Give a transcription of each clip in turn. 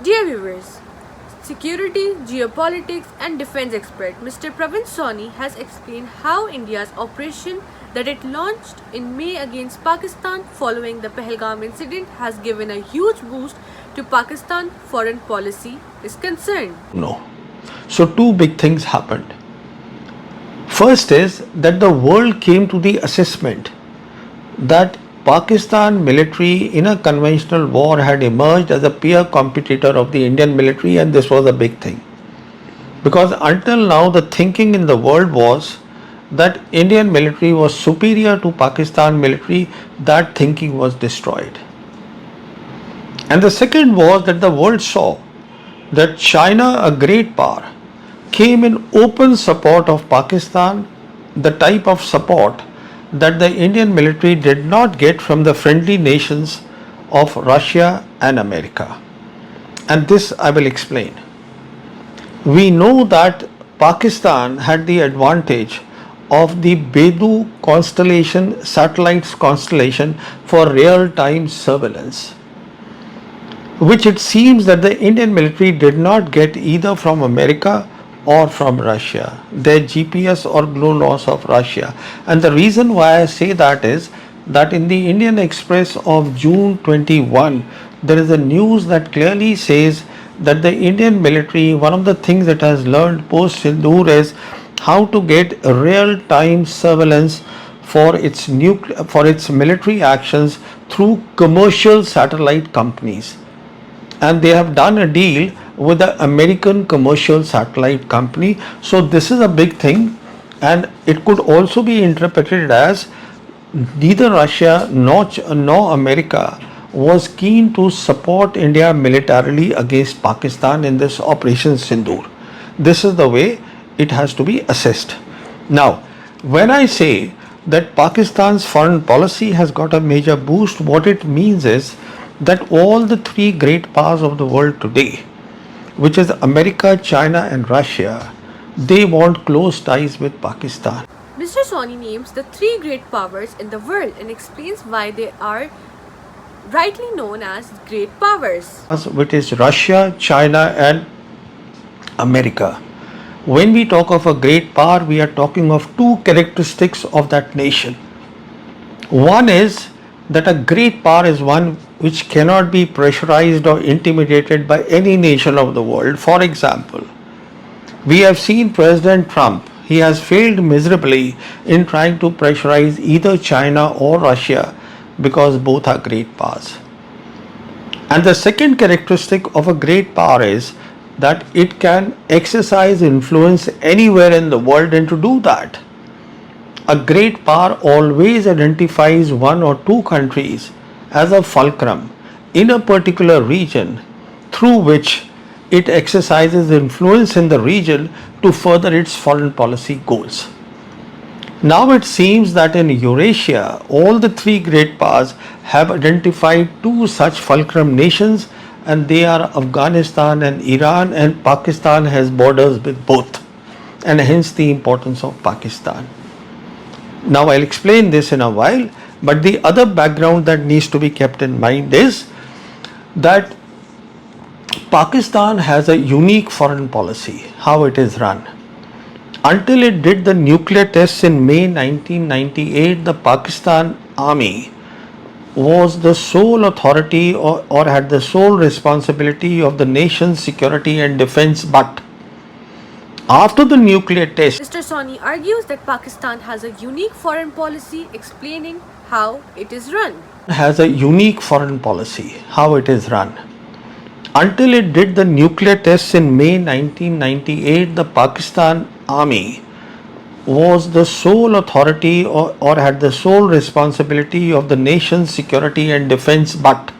Dear viewers, security, geopolitics, and defense expert Mr. Praveen Sawhney has explained how India's operation that it launched in May against Pakistan following the Pahalgam incident has given a huge boost to Pakistan foreign policy is concerned. No. So two big things happened. First is that the world came to the assessment that Pakistan military in a conventional war had emerged as a peer competitor of the Indian military, and this was a big thing. Because until now the thinking in the world was that Indian military was superior to Pakistan military. That thinking was destroyed. And the second was that the world saw that China, a great power, came in open support of Pakistan, the type of support that the Indian military did not get from the friendly nations of Russia and America. And this I will explain. We know that Pakistan had the advantage of the Bedu constellation, satellites constellation for real-time surveillance, which it seems that the Indian military did not get either from America or from Russia, their GPS or GLONASS of Russia. And the reason why I say that is that in the Indian Express of June 21, there is a news that clearly says that the Indian military, one of the things it has learned post sindoor is how to get real-time surveillance for its military actions through commercial satellite companies. And they have done a deal with the American commercial satellite company. So this is a big thing, and it could also be interpreted as neither Russia nor America was keen to support India militarily against Pakistan in this Operation Sindoor. This is the way it has to be assessed. Now, when I say that Pakistan's foreign policy has got a major boost, what it means is that all the three great powers of the world today, which is America, China and Russia, they want close ties with Pakistan. Mr. Sawhney names the three great powers in the world and explains why they are rightly known as great powers, Which is Russia, China and America. When we talk of a great power, we are talking of two characteristics of that nation. One is that a great power is one which cannot be pressurized or intimidated by any nation of the world. For example, we have seen President Trump. He has failed miserably in trying to pressurize either China or Russia because both are great powers. And the second characteristic of a great power is that it can exercise influence anywhere in the world, and to do that, a great power always identifies one or two countries as a fulcrum in a particular region through which it exercises influence in the region to further its foreign policy goals. Now it seems that in Eurasia, all the three great powers have identified two such fulcrum nations, and they are Afghanistan and Iran, and Pakistan has borders with both, and hence the importance of Pakistan. Now I'll explain this in a while, but the other background that needs to be kept in mind is that Pakistan has a unique foreign policy, how it is run. Until it did the nuclear tests in May 1998, the Pakistan Army was the sole authority or had the sole responsibility of the nation's security and defense. But after the nuclear test, Mr. Sawhney argues that Pakistan has a unique foreign policy, explaining how it is run. Until it did the nuclear tests in May 1998, the Pakistan Army was the sole authority or had the sole responsibility of the nation's security and defense. But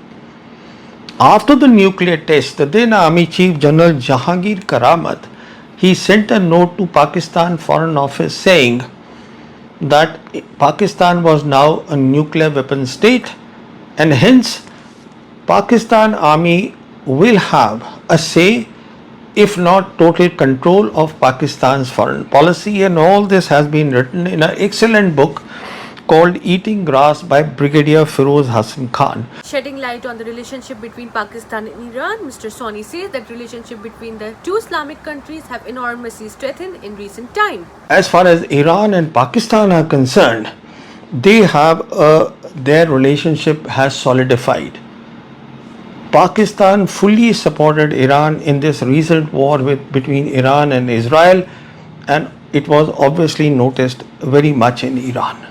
after the nuclear test, the then Army Chief General Jahangir Karamat, he sent a note to Pakistan Foreign Office saying that Pakistan was now a nuclear weapon state, and hence Pakistan Army will have a say, if not total control of Pakistan's foreign policy. And all this has been written in an excellent book called Eating Grass by Brigadier Firoz Hassan Khan. Shedding light on the relationship between Pakistan and Iran, Mr. Sawhney says that relationship between the two Islamic countries have enormously strengthened in recent time. As far as Iran and Pakistan are concerned, they have their relationship has solidified. Pakistan fully supported Iran in this recent war between Iran and Israel, and it was obviously noticed very much in Iran.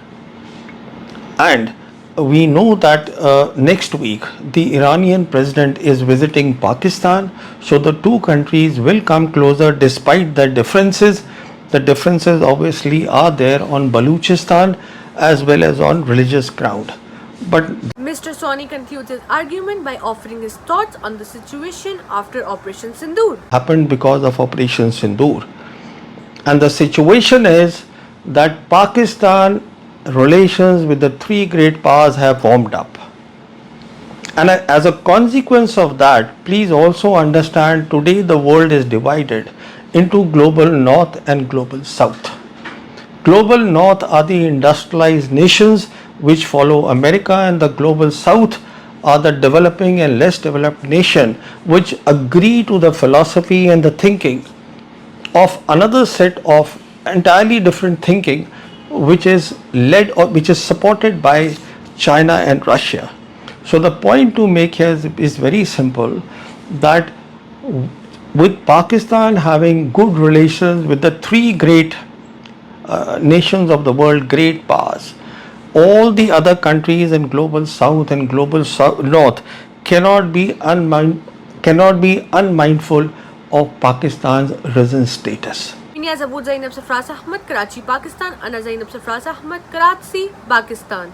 And we know that next week the Iranian president is visiting Pakistan, so the two countries will come closer despite the differences. The differences obviously are there on Baluchistan as well as on religious ground. But Mr. Sawhney concludes his argument by offering his thoughts on the situation after Operation Sindoor. Happened because of Operation Sindoor. And the situation is that Pakistan relations with the three great powers have warmed up. And as a consequence of that, please also understand today the world is divided into global north and global south. Global north are the industrialized nations which follow America, and the global south are the developing and less developed nation which agree to the philosophy and the thinking of another set of entirely different thinking which is led or which is supported by China and Russia. So the point to make here is very simple, that with Pakistan having good relations with the three great nations of the world, great powers, all the other countries in global south and global north cannot be unmindful of Pakistan's risen status. India Zabud Zainab Sarfraz Ahmad, Karachi, Pakistan. Ana Zainab Sarfraz Ahmad, Karachi, Pakistan.